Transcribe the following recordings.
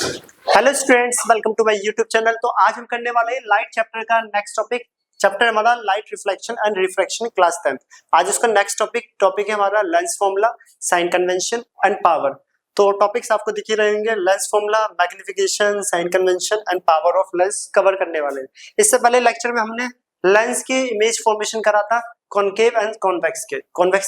Hello students, welcome to my YouTube channel. तो आज हम करने वाले हैं लाइट चैप्टर का नेक्स्ट टॉपिक। चैप्टर हमारा light reflection and refraction class 10। आज उसका नेक्स्ट टॉपिक है हमारा lens formula, sign convention and power. तो टॉपिक्स आपको दिख ही रहेंगे, lens formula, magnification, sign convention and power of lens cover करने वाले हैं। इससे पहले लेक्चर में हमने लेंस के इमेज फॉर्मेशन करा था, कॉनकेव एंड कॉन्वेक्स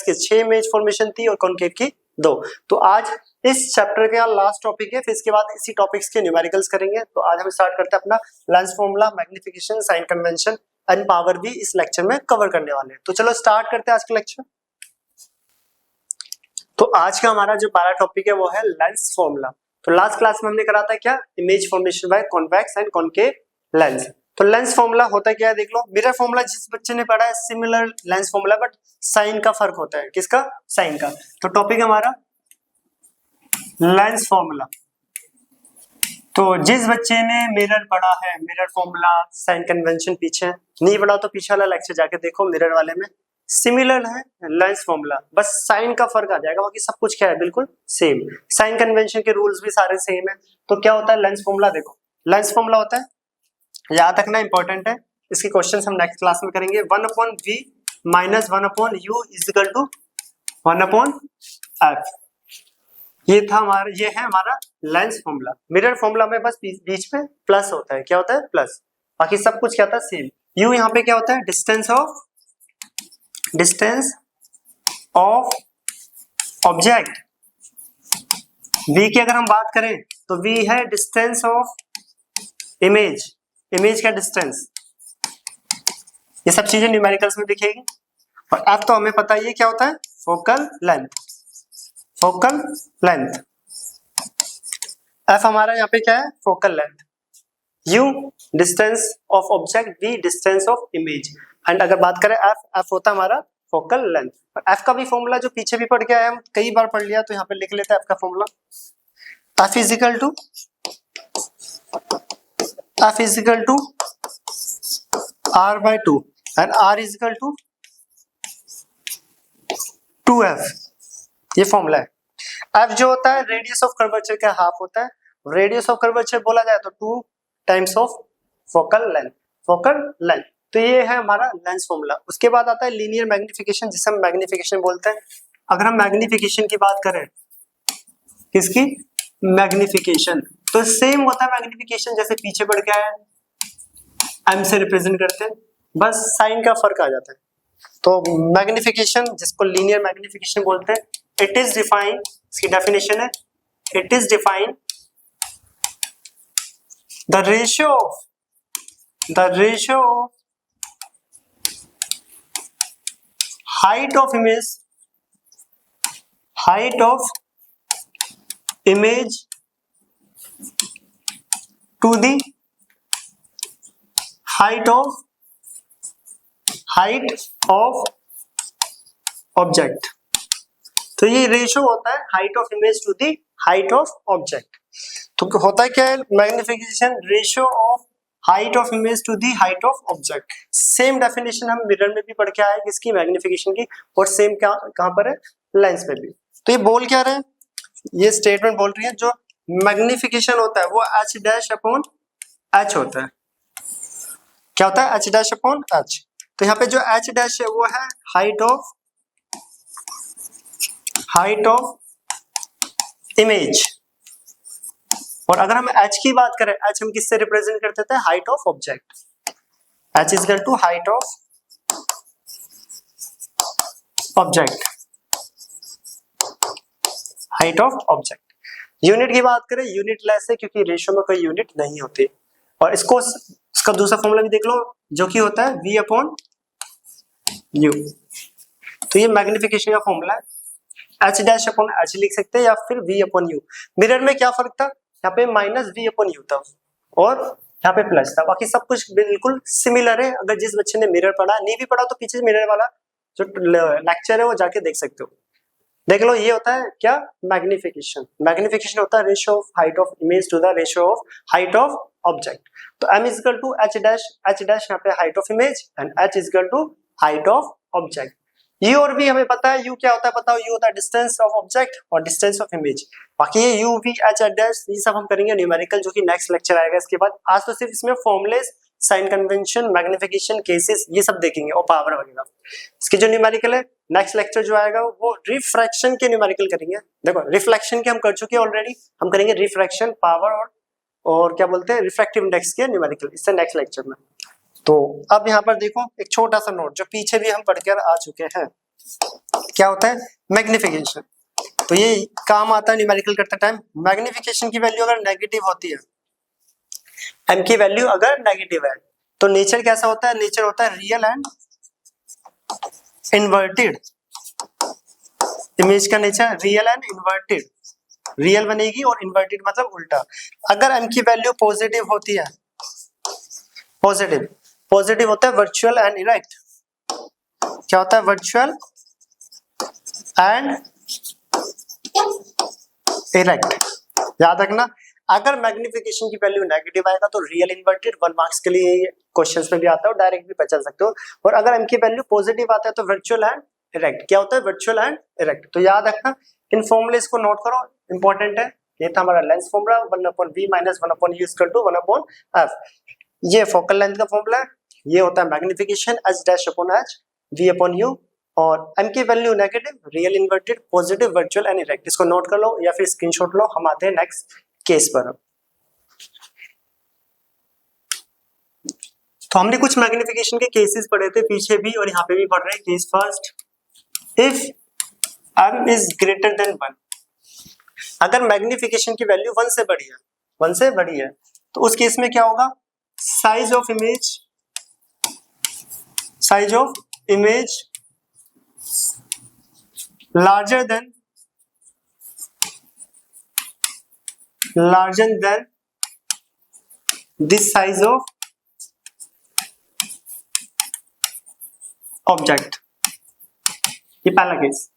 के 6 इमेज फॉर्मेशन थी और कॉनकेव की 2। तो आज इस चैप्टर का लास्ट टॉपिक है, फिर इसके बाद इसी टॉपिक्स के न्यूमेरिकल्स करेंगे। तो आज हम स्टार्ट करते हैं अपना lens formula, magnification, sign convention and power भी इस लेक्चर में कवर करने वाले हैं। तो चलो स्टार्ट करते हैं आज का लेक्चर। तो आज का हमारा जो पहला टॉपिक है वो है लेंस फॉर्मूला। तो लास्ट क्लास में हमने करा था क्या, image formation by convex and concave lens. तो लेंस फॉर्मूला होता क्या है देख लो। मिरर फॉर्मूला जिस बच्चे ने पढ़ा है similar lens formula, but sign का फर्क होता है। किसका? साइन का। तो टॉपिक हमारा लेंस फॉर्मूला। तो जिस बच्चे ने मिरर पढ़ा है, मिरर फॉर्मूला, साइन कन्वेंशन पीछे नहीं पढ़ा तो पीछे वाला लेक्चर जाके देखो, मिरर वाले में सिमिलर है लेंस फॉर्मूला, बस साइन का फर्क आ जाएगा, बाकी सब कुछ क्या है बिल्कुल सेम। साइन कन्वेंशन के रूल्स भी सारे सेम है। तो क्या होता है लेंस फॉर्मूला? देखो लेंस फॉर्मूला होता है, याद रखना इंपॉर्टेंट है, इसके क्वेश्चन हम नेक्स्ट क्लास में करेंगे। 1/v minus 1/u is equal to 1/f। ये था हमारा, ये है हमारा लेंस फॉर्मूला। मिरर फॉर्मूला में बस बीच में प्लस होता है। क्या होता है? प्लस। बाकी सब कुछ क्या होता है? सेम। यू यहाँ पे क्या होता है? Distance of object. वी की अगर हम बात करें तो वी है डिस्टेंस ऑफ इमेज का डिस्टेंस। ये सब चीजें न्यूमेरिकल्स में दिखेगी। और अब तो हमें पता ही है क्या होता है, फोकल लेंथ। एफ हमारा यहाँ पे क्या है? Focal length. U distance of object, v distance of image. And अगर बात करें एफ होता है हमारा फोकल लेंथ। और एफ का भी फॉर्मूला जो पीछे भी पढ़ के आए, हम कई बार पढ़ लिया, तो यहाँ पे लिख लेते हैं एफ का फॉर्मूला। F is equal to r/2 and r is equal to 2f। ये फॉर्मूला है। f जो होता है रेडियस ऑफ कर्वेचर का हाफ होता है। रेडियस ऑफ कर्वेचर बोला जाए तो 2 टाइम्स ऑफ फोकल लेंथ। तो ये है हमारा लेंस फॉर्मूला। उसके बाद आता है लीनियर मैग्निफिकेशन, जिसे हम मैग्निफिकेशन बोलते हैं। अगर हम मैग्निफिकेशन की बात करें, किसकी? मैग्निफिकेशन। तो सेम होता है मैग्निफिकेशन, जैसे पीछे बढ़ के आया एम से रिप्रेजेंट करते हैं, बस साइन का फर्क आ जाता है। तो मैग्निफिकेशन, जिसको लीनियर मैग्निफिकेशन बोलते हैं, इट इज डिफाइंड, इसकी डेफिनेशन है, it is defined the ratio of height of image to the height of object। तो ये रेशियो होता है height of image to the height of object. तो होता है क्या है magnification? Ratio of height of image to the height of object. Same definition हम मिरर में भी पढ़ के आए किसकी? मैग्निफिकेशन की। और सेम कहां पर है? लेंस में भी। तो ये बोल क्या रहे हैं? ये स्टेटमेंट बोल रही है जो मैग्निफिकेशन होता है वो h/h होता है। क्या होता है? h'/h। तो यहाँ पे जो h' है वो है हाइट ऑफ इमेज। और अगर हम h की बात करें, h हम किससे रिप्रेजेंट करते थे? Height of object. h is equal to height of object. Unit की बात करें, यूनिट लेस है क्योंकि रेशियो में कोई यूनिट नहीं होती। और इसका दूसरा फॉर्मूला भी देख लो, जो कि होता है v/u। तो ये मैग्निफिकेशन का फॉर्मूला है। h'/h लिख सकते हैं या फिर v/u। मिरर में क्या फर्क था? यहाँ पे -v/u था और यहाँ पे प्लस था। बाकी सब कुछ बिल्कुल सिमिलर है। अगर जिस बच्चे ने मिरर पढ़ा, नहीं भी पढ़ा, तो पीछे मिरर वाला जो लेक्चर है वो जाके देख सकते हो। देख लो, ये होता है क्या? मैग्निफिकेशन होता है ratio of height of image to the ratio of height of object. तो m is equal to h', यहाँ पे height of image, and h is equal to height of object. U और वी हमें पता है, you क्या होता है बताओ, यू होता है डिस्टेंस ऑफ ऑब्जेक्ट और डिस्टेंस ऑफ इमेज। बाकी ये यू वी एच एड्रेस ये सब हम करेंगे न्यूमेरिकल, जो कि नेक्स्ट लेक्चर आएगा इसके बाद। आज तो सिर्फ इसमें formulas, sign convention, magnification, cases ये सब देखेंगे और पावर वगैरह। इसके जो न्यूमेरिकल है नेक्स्ट लेक्चर जो आएगा वो रिफ्रैक्शन के न्यूमेरिकल करेंगे। देखो रिफ्लेक्शन के हम कर चुके हैं ऑलरेडी, हम करेंगे रिफ्रैक्शन, पावर और क्या बोलते हैं रिफ्रैक्टिव इंडेक्स के न्यूमेरिकल, इससे नेक्स्ट लेक्चर में। तो अब यहाँ पर देखो एक छोटा सा नोट जो पीछे भी हम पढ़कर आ चुके हैं, क्या होता है मैग्निफिकेशन। तो ये काम आता है न्यूमेरिकल करते टाइम। मैग्निफिकेशन की वैल्यू अगर नेगेटिव होती है, एम की वैल्यू अगर नेगेटिव है, तो नेचर कैसा होता है, नेचर होता है रियल एंड इन्वर्टेड। इमेज का nature real and inverted, real बनेगी और इन्वर्टेड मतलब उल्टा। अगर एम की वैल्यू पॉजिटिव होती है, पॉजिटिव पॉजिटिव होता है वर्चुअल एंड इरेक्ट। क्या होता है वर्चुअल एंड इरेक्ट, याद रखना। अगर मैग्निफिकेशन की वैल्यू नेगेटिव आएगा तो रियल इन्वर्टेड, 1 मार्क्स के लिए क्वेश्चंस में भी आता है और डायरेक्ट भी पहचान सकते हो। और अगर एम की वैल्यू पॉजिटिव आता है तो वर्चुअल एंड इरेक्ट। क्या होता है वर्चुअल एंड इरेक्ट, तो याद रखना। इन फॉर्मूलेस को नोट करो, इंपॉर्टेंट है। ये था हमारा lens formula 1/v - 1/u = 1/f। ये फोकल लेंथ का फॉर्मूला है। ये होता है मैग्निफिकेशन h'/h v/u, और m की value negative, real inverted, positive, virtual and erect. इसको नोट कर लो या फिर स्क्रीनशॉट लो। हम आते हैं नेक्स्ट केस पर। तो हमने कुछ मैग्निफिकेशन के केसेस पढ़े थे पीछे भी और यहाँ पे भी पढ़ रहे हैं। Case first, if m is greater than 1, अगर मैग्निफिकेशन की वैल्यू 1 से बड़ी है, 1 से बड़ी है, तो उस केस में क्या होगा, size of image larger than this size of object। ये पहला केस।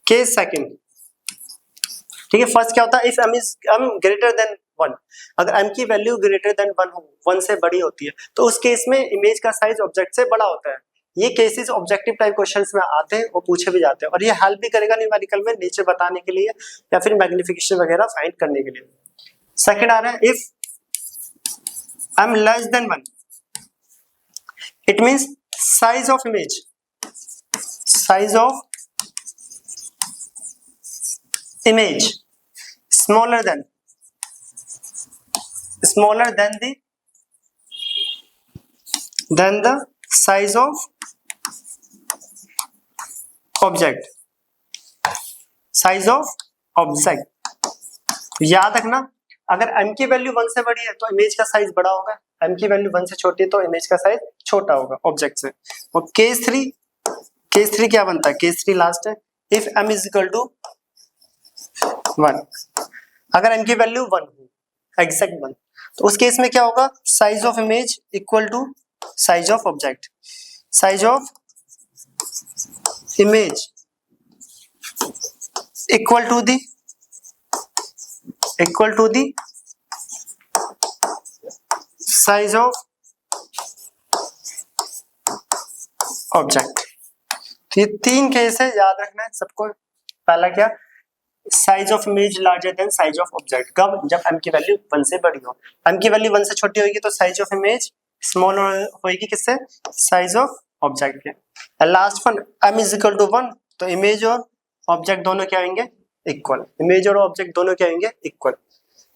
केस सेकंड, ठीक है। फर्स्ट क्या होता है, इफ m ग्रेटर देन 1, अगर m की वैल्यू ग्रेटर देन 1 हो, 1 से बड़ी होती है, तो उस केस में इमेज का साइज ऑब्जेक्ट से बड़ा होता है। ये केसेस ऑब्जेक्टिव टाइप क्वेश्चंस में आते हैं और पूछे भी जाते हैं, और ये हेल्प भी करेगा न्यूमेरिकल में नेचर बताने के लिए या फिर मैग्निफिकेशन वगैरह फाइंड करने के लिए। सेकंड आ रहा है, if m less than 1, it means size of image smaller than the size of object। याद रखना, अगर m की वैल्यू 1 से बड़ी है तो इमेज का साइज बड़ा होगा, m की वैल्यू 1 से छोटी है तो इमेज का साइज छोटा होगा ऑब्जेक्ट से। और केस 3 क्या बनता है, केस 3 लास्ट है, if m is equal to 1, अगर m की वैल्यू 1 हो, एग्जैक्ट 1, तो उस केस में क्या होगा, size of image equal to size of object. Size of image equal to the size of object. तो ये 3 केस है, याद रखना है सबको। पहला क्या, size of image larger than size of object, कब, जब m की वैल्यू 1 से बड़ी हो। m की वैल्यू 1 से छोटी होगी तो साइज ऑफ इमेज स्मॉल होगी, किससे, साइज ऑफ ऑब्जेक्ट के। Last one, m is equal to 1, तो इमेज और ऑब्जेक्ट दोनों क्या होंगे, इक्वल। इमेज और ऑब्जेक्ट दोनों क्या होंगे, इक्वल।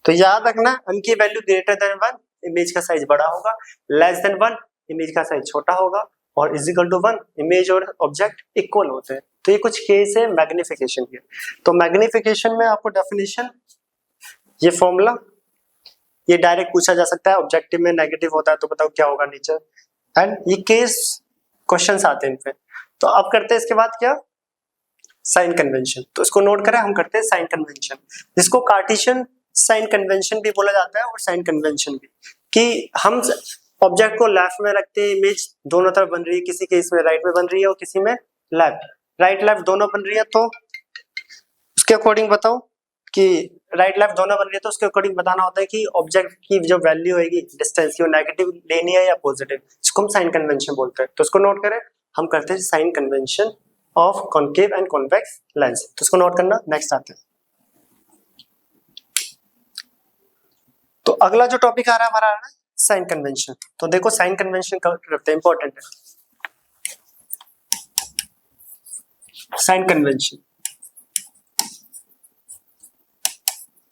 तो याद रखना, m की वैल्यू ग्रेटर देन 1, इमेज का साइज बड़ा होगा, लेस देन 1, इमेज का साइज छोटा होगा, और इज इक्वल टू 1, इमेज और ऑब्जेक्ट इक्वल होते हैं। तो ये कुछ केस है मैग्निफिकेशन के। तो मैग्निफिकेशन में आपको डेफिनेशन, ये फॉर्मूला, ये डायरेक्ट पूछा जा सकता है। ऑब्जेक्टिव में नेगेटिव होता है तो बताओ क्या होगा नेचर, एंड ये केस क्वेश्चंस आते हैं इनपे। तो अब करते हैं इसके बाद क्या, साइन कन्वेंशन। तो इसको नोट करें, हम करते हैं साइन कन्वेंशन, जिसको कार्टेशियन साइन कन्वेंशन भी बोला जाता है और साइन कन्वेंशन भी, कि हम ऑब्जेक्ट को लेफ्ट में रखते हैं, इमेज दोनों तरफ बन रही है, किसी केस में राइट में बन रही है और किसी में लेफ्ट, राइट लेफ्ट दोनों बन रही है, तो उसके अकॉर्डिंग बताओ कि राइट लेफ्ट दोनों बन रही है, तो उसके अकॉर्डिंग बताना होता है कि ऑब्जेक्ट की जो वैल्यू होगी डिस्टेंस की, वो नेगेटिव लेनी है या पॉजिटिव, इसको हम साइन कन्वेंशन बोलते हैं। तो उसको नोट करें, हम करते हैं sign convention of concave and convex lens. तो इसको नोट करना। नेक्स्ट आते हैं। तो अगला जो टॉपिक आ रहा है हमारा साइन कन्वेंशन। तो देखो साइन कन्वेंशन करते हैं, इंपॉर्टेंट है साइन कन्वेंशन।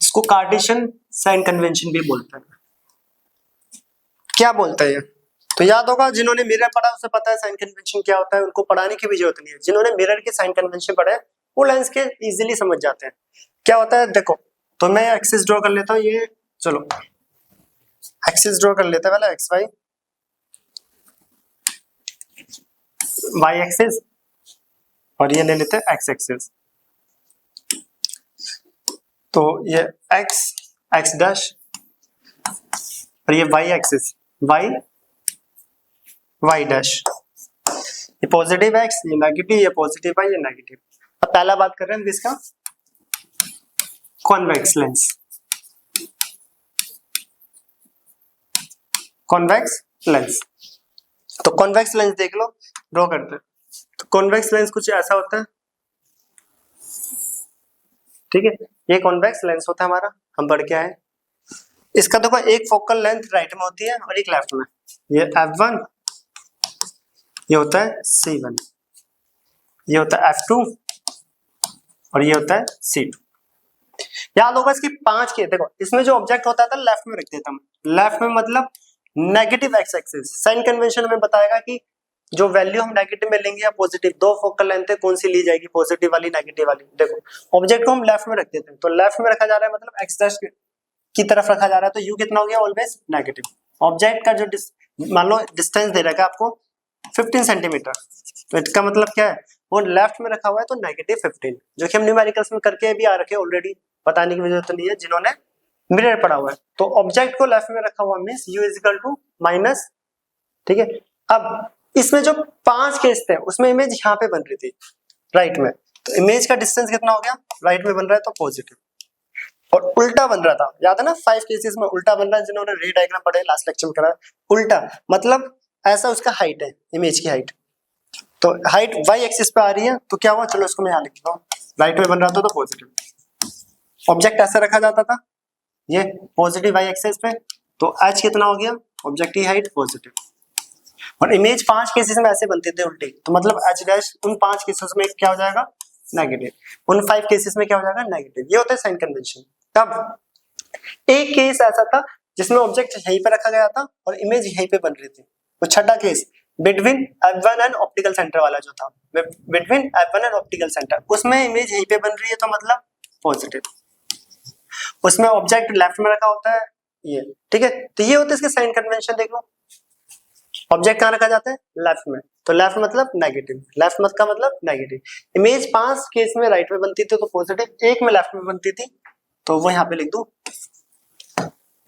इसको कार्टेशियन साइन कन्वेंशन भी बोलते हैं। क्या बोलते हैं? तो याद होगा, जिन्होंने मिरर पढ़ा उसे पता है साइन कन्वेंशन क्या होता है, उनको पढ़ाने की भी जरूरत नहीं है। जिन्होंने मिरर के साइन कन्वेंशन पढ़े वो लेंस के इजीली समझ जाते हैं। क्या होता है देखो, तो मैं एक्सिस ड्रॉ कर लेता हूँ। ये चलो एक्सिस ड्रॉ कर लेते हैं पहले, एक्स वाई, वाई एक्सिस, और ये ले लेते हैं एक्स एक्सिस। तो ये एक्स एक्स डैश और ये Y axis Y Y dash. ये पॉजिटिव एक्स, ये नेगेटिव, ये पॉजिटिव वाई, ये नेगेटिव। अब पहला बात कर रहे हैं इसका कॉन्वेक्स लेंस। कॉन्वेक्स लेंस, तो कॉन्वेक्स लेंस देख लो, ड्रॉ करते हैं। तो कॉन्वेक्स लेंस कुछ ऐसा होता है, ठीक है। ये कॉन्वेक्स लेंस होता है हमारा, हम पढ़ के आए। इसका देखो एक फोकल लेंथ राइट में होती है और एक लेफ्ट में। ये f1, ये होता है c1, ये होता है f2 और ये होता है c2। याद होगा इसकी 5 के, देखो इसमें जो ऑब्जेक्ट होता था लेफ्ट में रख देता हम। लेफ्ट में मतलब negative X axis. Sign convention हमें बताएगा कि जो वैल्यू हम नेगेटिव में लेंगे या पॉजिटिव, दो फोकल लेंथ है, कौन सी ली जाएगी, पॉजिटिव वाली नेगेटिव वाली। देखो ऑब्जेक्ट को हम लेफ्ट में रख देते हैं, तो लेफ्ट में रखा जा रहा है मतलब एक्स डैश की तरफ रखा जा रहा है, तो यू कितना हो गया, ऑलवेज नेगेटिव। ऑब्जेक्ट का जो मान लो डिस्टेंस दे रखा है आपको 15 सेंटीमीटर, तो इसका मतलब क्या है, वो लेफ्ट में रखा हुआ है तो नेगेटिव 15, जो कि हम न्यूमेरिकल्स में करके भी आ रखे ऑलरेडी, बताने की जरूरत नहीं है जिन्होंने मिरर पढ़ा हुआ है। तो ऑब्जेक्ट को लेफ्ट में रखा हुआ means u is equal to minus, ठीक है। अब इसमें जो 5 केस थे उसमें इमेज यहाँ पे बन रही थी राइट में, तो इमेज का डिस्टेंस कितना हो गया, राइट में बन रहा है तो पॉजिटिव, और उल्टा बन रहा था, याद है ना 5 केसेस में उल्टा बन रहा है। जिन्होंने रे डायग्राम पढ़े लास्ट लेक्चर में करा, उल्टा मतलब ऐसा उसका हाइट है, इमेज की हाइट, तो हाइट वाई एक्सिस पे आ रही है, तो क्या हुआ, चलो इसको मैं यहाँ लिखता हूँ, राइट में बन रहा था तो पॉजिटिव। ऑब्जेक्ट ऐसा रखा जाता था, ये पॉजिटिव वाई एक्सिस पे, तो एच कितना हो गया, ऑब्जेक्ट की हाइट पॉजिटिव, और इमेज 5 केसेस में ऐसे बनते थे उल्टे, तो मतलब एच डैश उन 5 केसेस में क्या हो जाएगा, नेगेटिव, उन 5 केसेस में क्या हो जाएगा, नेगेटिव। ये होता है साइन कन्वेंशन। तब एक केस ऐसा था जिसमें ऑब्जेक्ट यहीं पे रखा गया था और इमेज यहीं पे बन रही थी, वो छठा case between f1 and optical centre वाला जो था, between f1 and optical centre, उसमें इमेज यहीं पे बन रही है तो मतलब पॉजिटिव। उसमें ऑब्जेक्ट लेफ्ट में रखा होता है ये, ठीक है। तो ये होता है इसके साइन कन्वेंशन। देख लो ऑब्जेक्ट कहाँ रखा जाता है, लेफ्ट में, तो लेफ्ट मतलब नेगेटिव, लेफ्ट मत का मतलब नेगेटिव। इमेज 5 केस में राइट में बनती थी तो पॉजिटिव, एक में लेफ्ट में बनती थी, तो वो यहाँ पे लिख दो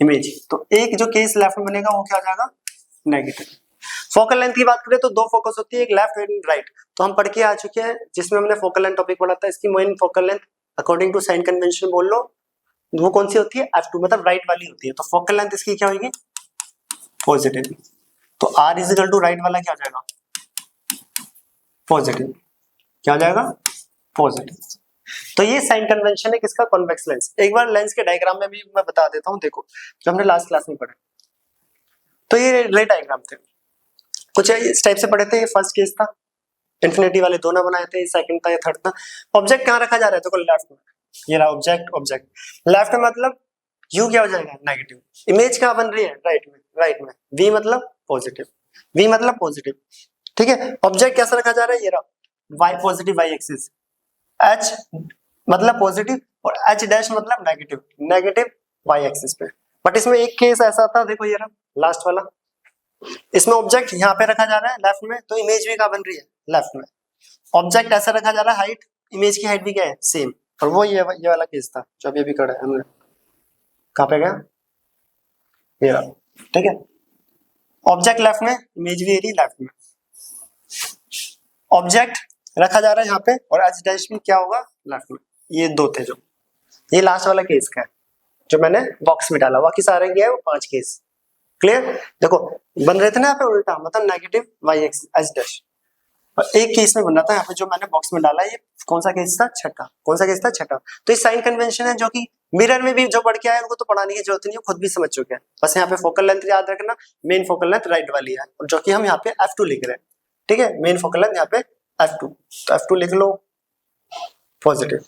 इमेज, तो एक जो केस लेफ्ट में बनेगा वो क्या हो जाएगा, नेगेटिव। फोकल लेंथ की बात करें तो दो फोकस होती है, एक लेफ्ट एंड राइट, तो हम पढ़ के आ चुके हैं जिसमें हमने फोकल लेंथ टॉपिक पढ़ा था। इसकी main focal length according to sign convention बोल लो, वो कौन सी होती है, f2 मतलब राइट वाली होती है, तो फोकल लेंथ इसकी क्या होगी, पॉजिटिव। तो r is equal to right वाला क्या हो जाएगा, पॉजिटिव, क्या हो जाएगा, पॉजिटिव। तो ये साइन कन्वेंशन है किसका, कॉन्वेक्स लेंस। एक बार लेंस के डायग्राम में भी मैं बता देता हूँ, देखो जो हमने लास्ट क्लास में पढ़ा, तो ये रे डायग्राम थे, कुछ इस टाइप से पढ़े थे। ये फर्स्ट केस था, इन्फिनिटी वाले दोनों बनाए थे, सेकंड था, ये थर्ड था। ऑब्जेक्ट कहाँ रखा जा रहा है, तो लेफ्ट में, ये रहा ऑब्जेक्ट, ऑब्जेक्ट लेफ्ट में मतलब यू क्या हो जाएगा, नेगेटिव। इमेज कहाँ बन रही है, राइट में, राइट में, वी मतलब पॉजिटिव, वी मतलब पॉजिटिव, ठीक है। ऑब्जेक्ट कैसा रखा जा रहा है, ये रहा Y, positive Y axis, H मतलब पॉजिटिव और एच डैश मतलब नेगेटिव, नेगेटिव वाई एक्सिस पे। बट इसमें एक केस ऐसा था, देखो ये रहा लास्ट वाला, इसमें ऑब्जेक्ट यहाँ पे रखा जा रहा है लेफ्ट में, तो इमेज भी कहाँ बन रही है, लेफ्ट में। ऑब्जेक्ट ऐसा रखा जा रहा है, हाइट, इमेज की हाइट भी क्या है, सेम। और वो ये वाला केस था जो अभी करा है हमने, कहाँ पे गया, ये रहा, ठीक है। ऑब्जेक्ट लेफ्ट में, इमेज भी रही लेफ्ट में, ऑब्जेक्ट रखा जा रहा है यहाँ पे और एच डैश भी क्या होगा, लेफ्ट में। ये दो थे जो, ये लास्ट वाला केस का है जो मैंने बॉक्स में डाला, बाकी सारे गया है वो 5 केस, क्लियर। देखो बन रहे थे ना यहाँ पे उल्टा, मतलब negative Y X H dash, और एक केस में बन रहा था, यहाँ पे जो मैंने बॉक्स में डाला, ये कौन सा केस था? छठा। कौन सा केस था? छठा। तो ये साइन कन्वेंशन है जो कि मिरर में भी जो पढ़ के आए उनको तो पढ़ाने की जरूरत नहीं है, खुद भी समझ चुके हैं। बस यहाँ पे फोकल लेंथ याद रखना, मेन फोकल लेंथ राइट वाली है, और जो कि हम यहाँ पे F2 लिख रहे हैं, ठीक है। मेन फोकल लेंथ यहाँ पे F2, तो F2 लिख लो positive,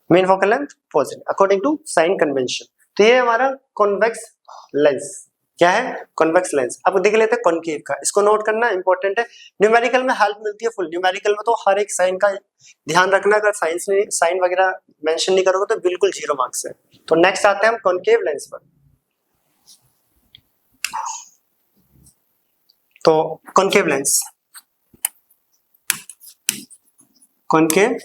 main focal length positive according to sign convention. तो ये हमारा कॉन्वेक्स लेंस क्या है? Convex lens. अब देख लेते हैं कॉनकेव का, इसको नोट करना इंपॉर्टेंट है, न्यूमेरिकल में हेल्प मिलती है फुल। न्यूमेरिकल में तो हर एक साइन का ध्यान रखना, अगर साइन वगैरह मेंशन नहीं करोगे तो बिल्कुल 0 मार्क्स है। तो नेक्स्ट आते हैं हम कॉनकेव लेंस पर। तो कॉनकेव लेंस, कॉनकेव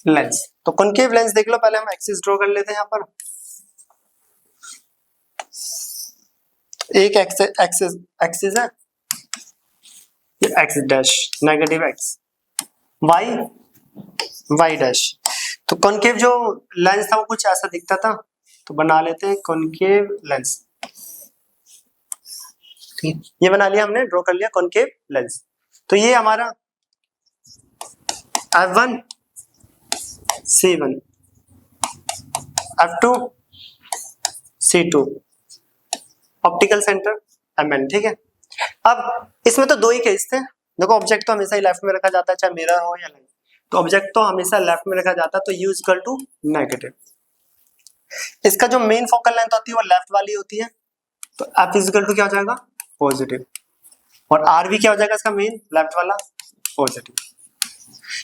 लेंस, तो कॉनकेव लेंस देख लो। पहले हम एक्सिस ड्रॉ कर लेते हैं। यहाँ पर एक एक्सिस है, ये X dash negative X, Y dash. तो कॉनकेव जो लेंस था वो कुछ ऐसा दिखता था, तो बना लेते हैं कॉनकेव लेंस। ये बना लिया हमने, ड्रॉ कर लिया कॉनकेव लेंस। तो ये हमारा F1 C1, F2 C2, optical centre MN, ठीक है। अब इसमें तो 2 ही केस थे। देखो ऑब्जेक्ट तो हमेशा ही लेफ्ट में रखा जाता है, चाहे मिरर हो या लेंस, तो ऑब्जेक्ट तो हमेशा लेफ्ट में रखा जाता है, तो U इक्वल टू नेगेटिव। इसका जो मेन फोकल लेंथ होती है वो लेफ्ट वाली होती है, तो F इक्वल टू क्या हो जाएगा? पॉजिटिव। और R भी क्या हो जाएगा इसका मेन लेफ्ट वाला? पॉजिटिव।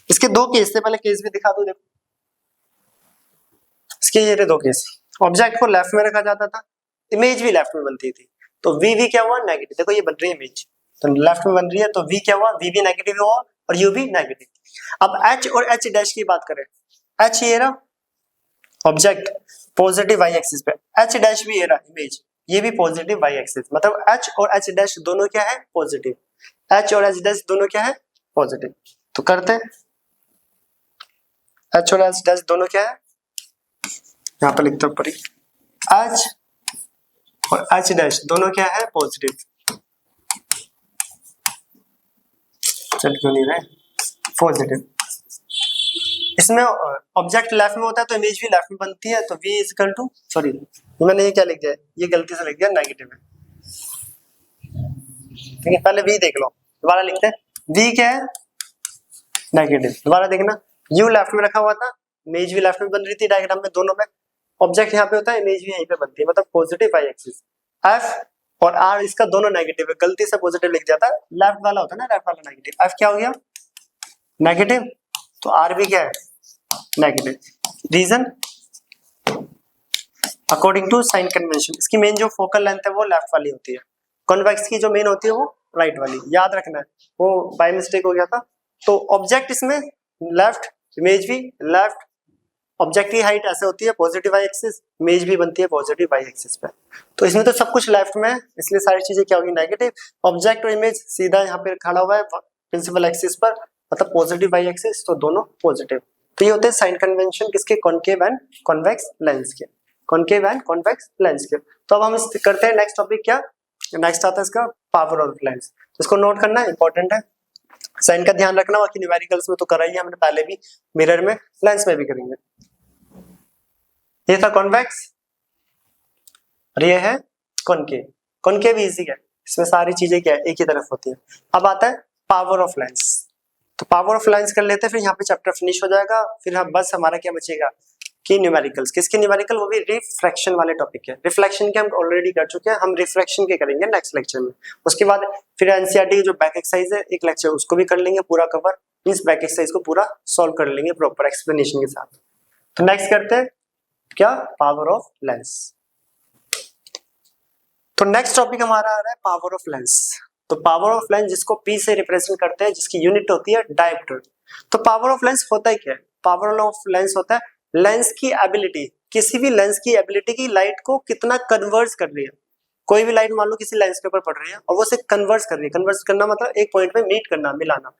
इसके 2 केस थे, पहले केस भी दिखा दो। देखो इसके ये थे 2 केस। ऑब्जेक्ट को लेफ्ट में रखा जाता था, इमेज भी लेफ्ट में बनती थी, तो V क्या हुआ? नेगेटिव। देखो ये बन रही है इमेज, तो लेफ्ट में बन रही है, तो V क्या हुआ? V भी नेगेटिव हुआ और U भी नेगेटिव। अब H और H डैश की बात करें, H ये रहा ऑब्जेक्ट पॉजिटिव वाई एक्सिस पे, H डैश भी ये रहा इमेज, ये भी पॉजिटिव वाई एक्सिस, मतलब H और H डैश दोनों क्या है? पॉजिटिव। H और H डैश दोनों क्या है? पॉजिटिव। तो करते हैं, H और H डैश दोनों क्या है? यहाँ पर लिखते ऊपर ही, H और H डैश दोनों क्या है? पॉजिटिव। चल क्यों नहीं रहे? पॉजिटिव। इसमें ऑब्जेक्ट लेफ्ट में होता है तो इमेज भी लेफ्ट में बनती है, तो V इक्वल टू, सॉरी मैंने ये क्या लिख दिया? ये गलती से लिख दिया, नेगेटिव है, ठीक है। पहले V देख लो, दोबारा लिखते हैं। V क्या है? नेगेटिव। दोबारा देखना, U लेफ्ट में रखा हुआ था, इमेज भी लेफ्ट में बन रही थी डायग्राम में, दोनों में। ऑब्जेक्ट यहाँ पे होता है, इमेज भी यहीं पे बनती है, मतलब पॉजिटिव वाई एक्सिस। F और R इसका दोनों नेगेटिव है, गलती से पॉजिटिव लिख जाता है, लेफ्ट वाला होता है ना, लेफ्ट वाला नेगेटिव। F क्या हो गया? नेगेटिव, तो R भी क्या है? Negative. Reason according to sign convention, इसकी मेन जो फोकल लेंथ है वो लेफ्ट वाली होती है, कॉन्वेक्स की जो मेन होती है वो राइट वाली, याद रखना है, वो बाय मिस्टेक हो गया था। तो ऑब्जेक्ट इसमें लेफ्ट, इमेज भी लेफ्ट, ऑब्जेक्ट की हाइट ऐसे होती है पॉजिटिव वाई एक्सिस, इमेज भी बनती है पॉजिटिव वाई एक्सिस पे, तो इसमें तो सब कुछ लेफ्ट में है, इसलिए सारी चीजें क्या होगी? नेगेटिव। ऑब्जेक्ट और इमेज सीधा यहाँ पे खड़ा हुआ है प्रिंसिपल एक्सिस पर, मतलब पॉजिटिव वाई एक्सिस, तो दोनों पॉजिटिव। तो ये होते हैं साइन कन्वेंशन किसके? कॉनकेव एंड कॉन्वेक्स लेंस के, कॉनकेव एंड कॉन्वेक्स लेंस के। तो अब हम इस करते हैं नेक्स्ट टॉपिक, क्या नेक्स्ट आता है इसका? Power of lens. तो इसको नोट करना इंपॉर्टेंट है, साइन का ध्यान रखना, बाकी न्यूमेरिकल्स में तो करा ही है हमने पहले भी, मिरर में, लेंस में भी करेंगे। ये था कॉन्वेक्स और ये है कॉनकेव। कॉनकेव इजी है, इसमें सारी चीजें क्या है? एक ही तरफ होती है। अब आता है पावर ऑफ लेंस, तो पावर ऑफ लेंस कर लेते हैं, फिर यहाँ पे चैप्टर फिनिश हो जाएगा। फिर हम बस हमारा क्या बचेगा कि न्यूमेरिकल्स। किसके न्यूमेरिकल? वो भी रिफ्रैक्शन वाले टॉपिक है। रिफ्लेक्शन के हम ऑलरेडी कर चुके हैं, हम रिफ्रैक्शन के करेंगे नेक्स्ट लेक्चर में। उसके बाद फिर एनसीईआरटी की जो बैक एक्सरसाइज है, एक लेक्चर उसको भी कर लेंगे पूरा कवर, इस बैक एक्सरसाइज को पूरा सॉल्व कर लेंगे प्रॉपर एक्सप्लेनेशन के साथ। तो नेक्स्ट करते हैं क्या? Power of lens. तो नेक्स्ट टॉपिक हमारा आ रहा है पावर ऑफ लेंस। तो पावर ऑफ लेंस जिसको P से रिप्रेजेंट करते हैं, जिसकी यूनिट होती है डायोप्टर। तो पावर ऑफ लेंस होता है क्या? पावर ऑफ लेंस होता है लेंस की एबिलिटी, किसी भी लेंस की एबिलिटी की लाइट को कितना कन्वर्ट कर रही है। कोई भी लाइट मान लो किसी लेंस के ऊपर पड़ रही है और वो उसे कन्वर्ट कर रही है, कन्वर्ट करना मतलब एक पॉइंट में मीट करना, मिलाना,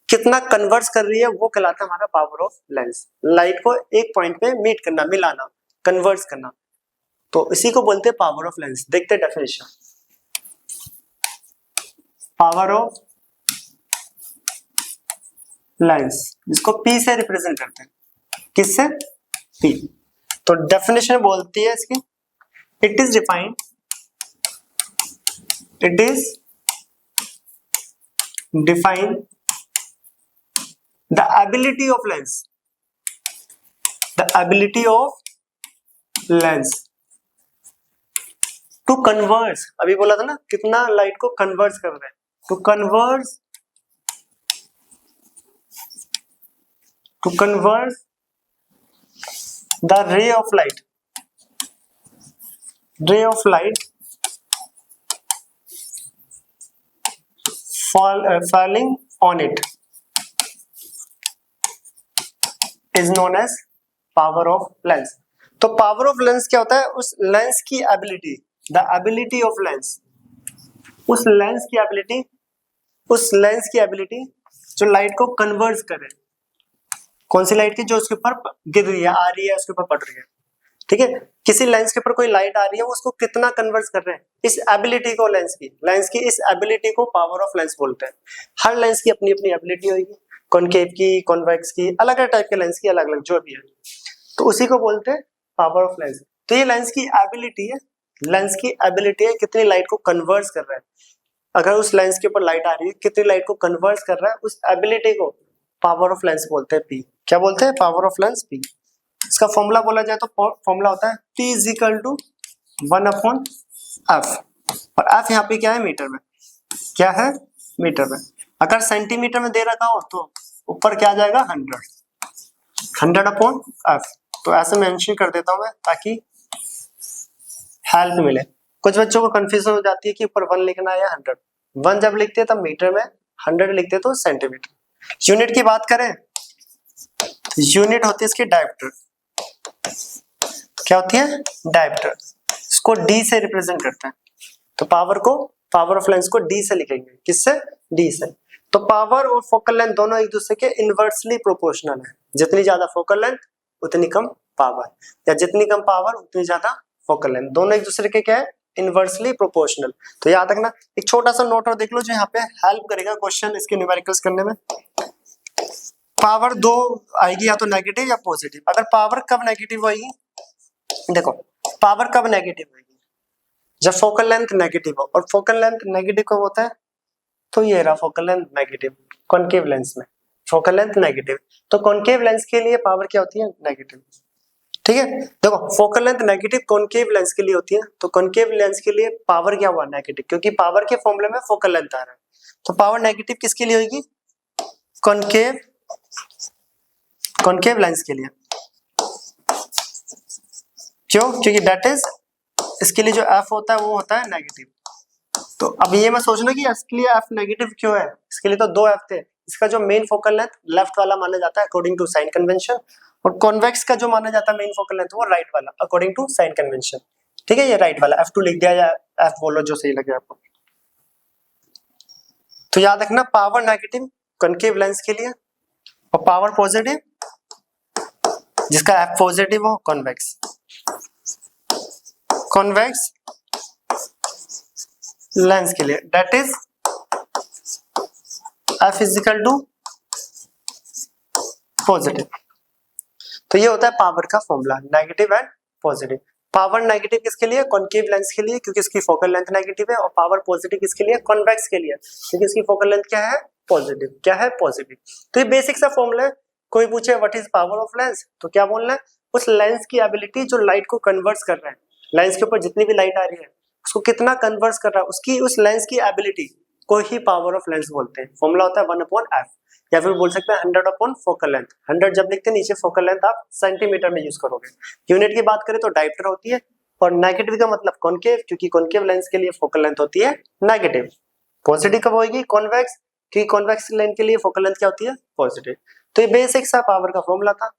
कितना कन्वर्ट कर रही है वो कहलाता है हमारा पावर ऑफ लेंस। लाइट को एक पॉइंट पे मीट करना, मिलाना, कन्वर्ट करना, तो इसी को बोलते हैं पावर ऑफ लेंस। देखते हैं डेफिनेशन। पावर ऑफ लेंस, जिसको P से रिप्रेजेंट करते हैं, किससे? P। तो डेफिनेशन बोलती है इसकी, it is defined, it is define the ability of lens, the ability of lens to converse, अभी बोला था ना कितना लाइट को कन्वर्स कर रहे हैं, to converse the ray of light falling on it is known as power of lens। तो पावर ऑफ लेंस क्या होता है? उस लेंस की ability, the ability of lens, उस लेंस की एबिलिटी जो लाइट को कन्वर्स करे। कौन सी लाइट की? जो उसके ऊपर गिर रही है, आ रही है, उसके ऊपर पड़ रही है, ठीक है। किसी लेंस के ऊपर कोई लाइट आ रही है, वो उसको कितना कन्वर्ट कर रहे हैं, इस एबिलिटी को, लेंस की इस एबिलिटी को पावर ऑफ लेंस बोलते हैं। हर लेंस की अपनी अपनी एबिलिटी होगी, कॉनकेव की, कॉन्वेक्स की, अलग अलग टाइप के लेंस की अलग अलग जो भी है, तो उसी को बोलते हैं पावर ऑफ लेंस। तो ये लेंस की एबिलिटी है, कितनी लाइट को कन्वर्ट कर रहा है। अगर उस लेंस के ऊपर लाइट आ रही है, कितनी लाइट को कन्वर्ट कर रहा है, उस एबिलिटी को पावर ऑफ लेंस बोलते हैं, P। क्या बोलते हैं? Power of lens, P। इसका फॉर्मूला बोला जाए तो फॉर्मूला होता है P is equal to 1/f, और F यहाँ पे क्या है? मीटर में। क्या है? मीटर में। अगर सेंटीमीटर में दे रखा हो तो ऊपर क्या आ जाएगा? 100/f। तो ऐसे मेंशन कर देता हूं मैं ताकि हेल्प मिले। कुछ बच्चों को कंफ्यूजन हो जाती है कि ऊपर 1 लिखना है या 100। 1 जब लिखते हैं तब मीटर में, 100 लिखते तो सेंटीमीटर। यूनिट की बात करें, यूनिट होती है इसकी डायप्टर। क्या होती है? डायप्टर। इसको D से रिप्रेजेंट करते हैं, तो पावर ऑफ लेंस को D से लिखेंगे। किससे? D से। तो पावर और फोकल लेंथ दोनों एक दूसरे के इनवर्सली प्रोपोर्शनल है। जितनी ज्यादा फोकल लेंथ उतनी कम पावर, या जितनी कम पावर उतनी ज्यादा फोकल लेंथ, दोनों एक दूसरे के क्या है? Inversely proportional. तो याद रखना, एक छोटा सा नोट और देख लो जो यहाँ पे हेल्प करेगा क्वेश्चन इसके न्यूमेरिकल्स करने में। पावर 2 आएगी या तो नेगेटिव या पॉजिटिव। अगर पावर कब नेगेटिव होगी? देखो, पावर कब नेगेटिव होगी? जब फोकल लेंथ नेगेटिव हो, और फोकल लेंथ नेगेटिव कब होता है? तो ये रहा focal length negative, concave lens में फोकल लेंथ नेगेटिव। तो कॉनकेव लेंस के लिए पावर क्या होती है? नेगेटिव, ठीक है। देखो, focal length negative concave lens के लिए होती है, तो कॉनकेव लेंस के लिए पावर क्या हुआ? नेगेटिव, क्योंकि पावर के फॉर्मूले में फोकल लेंथ आ रहा है। तो पावर नेगेटिव किसके लिए होगी? कॉनकेव लेंस के लिए। क्यों? क्योंकि दैट इज, इसके लिए जो F होता है वो होता है नेगेटिव। तो अब ये मैं सोचना कि इसके लिए F नेगेटिव क्यों है? इसके लिए तो 2 F थे। इसका जो मेन फोकल लेंथ लेफ्ट वाला माना जाता है अकॉर्डिंग टू साइन कन्वेंशन, और कॉन्वेक्स का जो माना जाता है मेन फोकल लेंथ वो राइट वाला अकॉर्डिंग टू साइन कन्वेंशन, ठीक है। ये राइट वाला F2 लिख दिया, या F बोलो जो सही लगे आपको। तो याद रखना, पावर नेगेटिव कॉनकेव लेंस के लिए, और पावर पॉजिटिव जिसका F पॉजिटिव हो कॉन्वेक्स लेंस के लिए, that is F is equal to positive. तो ये होता है पावर का formula, negative and positive. Power negative किसके लिए? कॉनकेव लेंस के लिए, क्योंकि इसकी फोकल लेंथ नेगेटिव है, और पावर पॉजिटिव किसके लिए? कॉन्वेक्स के लिए, क्योंकि इसकी फोकल लेंथ क्या है? पॉजिटिव। क्या है? पॉजिटिव। तो ये बेसिक सा फॉर्मूला है। कोई पूछे what is power of lens, तो क्या बोलना है? उस लेंस की एबिलिटी जो लाइट को कन्वर्ट कर रहा है, लेंस के ऊपर जितनी भी लाइट आ रही है उसको कितना कन्वर्ट कर रहा है, उसकी उस लेंस की एबिलिटी को ही पावर ऑफ लेंस बोलते हैं। फॉर्मूला होता है 1/f, या फिर बोल सकते हैं 100 फोकल लेंथ। 100 जब लिखते हैं नीचे फोकल लेंथ आप सेंटीमीटर में यूज करोगे। यूनिट की बात करें तो डायप्टर होती है, और नेगेटिव का मतलब कॉनकेव, क्योंकि कॉनकेव लेंस के लिए फोकल लेंथ होती है नेगेटिव। पॉजिटिव कब होगी? कॉन्वेक्स, क्योंकि कॉन्वेक्स लेंस के लिए फोकल लेंथ क्या होती है? पॉजिटिव। तो ये बेसिक सा पावर का फॉर्मूला था।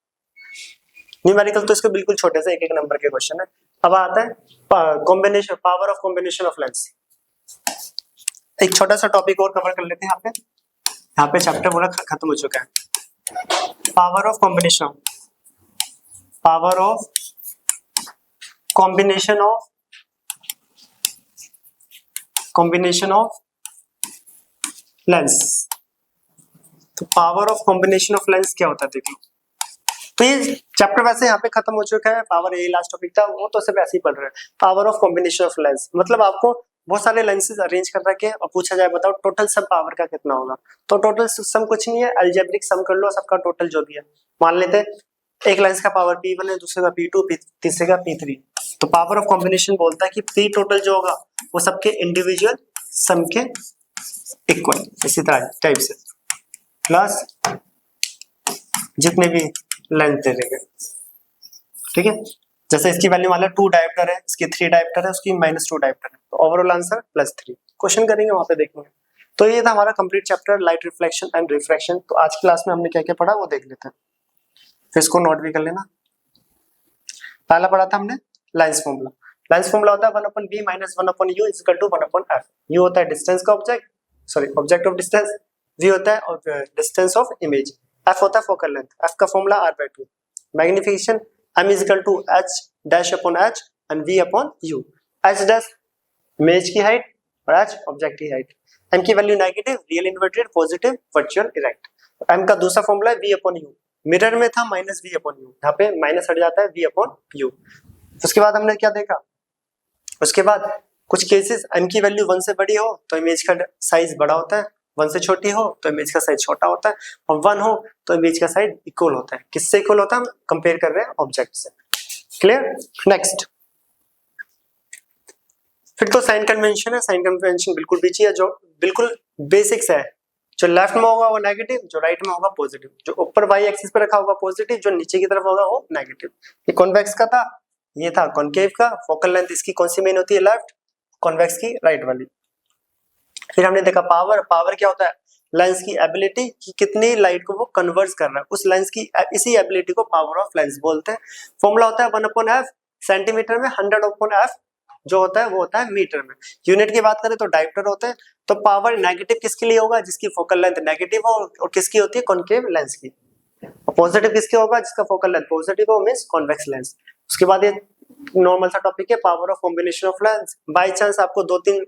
न्यूमेरिकल तो इसके बिल्कुल छोटे से एक नंबर के क्वेश्चन है। अब आता है combination, power of combination of lens. एक छोटा सा टॉपिक और कवर कर लेते हैं। यहाँ पे चैप्टर पूरा खत्म हो चुका है। Power of combination of lens. तो power of combination of lens क्या होता है देखो। तो ये चैप्टर वैसे यहाँ पे खत्म हो चुका है, पावर यही लास्ट टॉपिक था, वो तो सिर्फ ऐसे ही पढ़ रहे हैं। Power of combination of lens मतलब आपको बहुत सारे लेंसेज अरेंज कर रखे हैं और पूछा जाए बताओ टोटल सम पावर का कितना होगा। तो टोटल सम कुछ नहीं है, अलजेब्रिक सम कर लो सबका टोटल जो भी है। मान लेते हैं एक लेंस का पावर P1 है, दूसरे का P2, तीसरे का P3। तो पावर ऑफ कॉम्बिनेशन बोलता है कि P टोटल जो होगा वो सबके इंडिविजुअल सम के इक्वल, इसी तरह टाइप से प्लस जितने भी लेंथ दे देंगे। ठीक है, जैसे इसकी वैल्यू मान लो 2 डायोप्टर है, इसकी 3 डायोप्टर है, उसकी -2 डायोप्टर है, तो ओवरऑल आंसर +3। क्वेश्चन करेंगे वहां पे देखेंगे। तो ये था हमारा complete chapter light reflection and refraction. तो आज क्लास में हमने क्या क्या पढ़ा वो देख लेते हैं, फिर इसको नोट भी कर लेना। पहला पढ़ा था हमने लेंस फॉर्मूला। लेंस फॉर्मूला होता है 1/b - 1/u = 1/f। u होता है डिस्टेंस का object, sorry object of distance, v होता है डिस्टेंस ऑफ इमेज, f होता है फोकल लेंथ, f का formula r/2, magnification m = h-h and v/u। h dash image की हाइट और h ऑब्जेक्ट की हाइट। m की value negative, real inverted, positive, virtual, erect. m का दूसरा फॉर्मूला है v/u। मिरर में था -v/u, यहाँ पे माइनस हट जाता है v/u। उसके बाद हमने क्या देखा, उसके बाद कुछ केसेस m की वैल्यू 1 से बड़ी हो तो इमेज का साइज बड़ा होता है, 1 से छोटी हो तो इमेज का साइज छोटा होता है, और 1 हो तो इमेज का साइज इक्वल होता है। किससे इक्वल होता है, हम कंपेयर कर रहे हैं ऑब्जेक्ट से। क्लियर। नेक्स्ट फिर तो साइन कन्वेंशन है। साइन कन्वेंशन बिल्कुल पीछे है, जो बिल्कुल बेसिक्स है। जो लेफ्ट में होगा वो नेगेटिव, जो राइट में होगा पॉजिटिव, जो ऊपर वाई एक्सिस पे रखा होगा पॉजिटिव, जो नीचे की तरफ होगा वो नेगेटिव। ये कॉन्वेक्स का था, ये था कॉनकेव का। फोकल लेंथ इसकी कौन सी मेन होती है, लेफ्ट, कॉन्वेक्स की राइट वाली। फिर हमने देखा पावर। पावर क्या होता है, लेंस की एबिलिटी कि कितनी लाइट को वो कन्वर्ट कर रहा है, उस लेंस की इसी एबिलिटी को पावर ऑफ लेंस बोलते हैं। फॉर्मूला होता है 1/f, सेंटीमीटर में 100/f जो होता है वो होता है मीटर में। यूनिट की बात करें तो डायोप्टर होते हैं। तो पावर नेगेटिव किसके लिए होगा, जिसकी फोकल लेंथ नेगेटिव हो, और किसकी होती है, कॉनकेव लेंस की। और पॉजिटिव किसके होगा, जिसका फोकल लेंथ पॉजिटिव हो, मींस कॉन्वेक्स लेंस। उसके बाद ये नॉर्मल सा टॉपिक है power of combination of lens. By chance आपको 2-3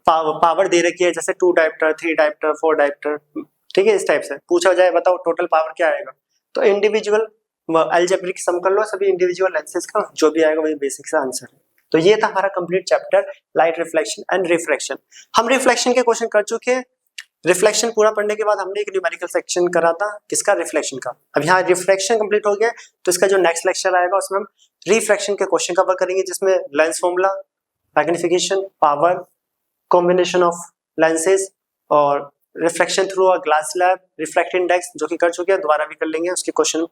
पावर दे रखी है, जैसे 2 डायोप्टर, 3 डायोप्टर, 4 डायोप्टर, ठीक है, इस टाइप से पूछा जाए बताओ टोटल पावर क्या आएगा, तो इंडिविजुअल अलजेब्रिक सम कर लो सभी इंडिविजुअल लेंसेज का, जो भी आएगा वही बेसिक सा आंसर है। तो ये था हमारा complete chapter light reflection and refraction. हम रिफ्लेक्शन के क्वेश्चन कर चुके हैं। रिफ्लेक्शन पूरा पढ़ने के बाद हमने एक न्यूमेरिकल सेक्शन करा था किसका, रिफ्लेक्शन का। अब यहाँ रिफ्लेक्शन कंप्लीट हो गया, तो इसका जो नेक्स्ट लेक्चर आएगा उसमें हम रिफ्रैक्शन के क्वेश्चन कवर करेंगे, जिसमें lens formula, magnification, power, combination of lenses और reflection through a glass slab, refract index जो कि कर चुके हैं, दोबारा भी कर लेंगे उसके क्वेश्चन।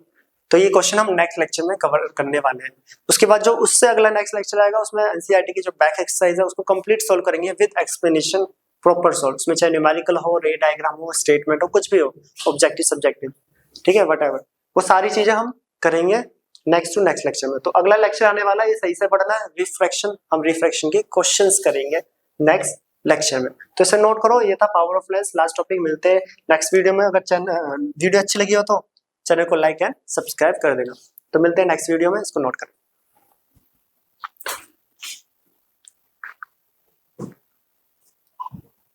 तो ये क्वेश्चन हम नेक्स्ट लेक्चर में कवर करने वाले हैं। उसके बाद जो उससे अगला नेक्स्ट लेक्चर आएगा उसमें एनसीईआरटी की जो बैक एक्सरसाइज है उसको कंप्लीट सॉल्व करेंगे विद एक्सप्लेनेशन, प्रॉपर सॉल्व। उसमें चाहे न्यूमेरिकल हो, रे डायग्राम हो, स्टेटमेंट हो, कुछ भी हो, ऑब्जेक्टिव सब्जेक्टिव, ठीक है, व्हाटएवर, वो सारी चीजें हम करेंगे नेक्स्ट टू नेक्स्ट लेक्चर में। तो अगला लेक्चर आने वाला है, ये सही से पढ़ना है, रिफ्रैक्शन। हम रिफ्रैक्शन के क्वेश्चंस करेंगे नेक्स्ट लेक्चर में। तो इसे नोट करो, ये था power of lens. Last topic, मिलते हैं नेक्स्ट वीडियो में। अगर वीडियो अच्छी लगी हो तो चैनल को लाइक एंड सब्सक्राइब कर देना। तो मिलते हैं नेक्स्ट वीडियो में, इसको नोट करें।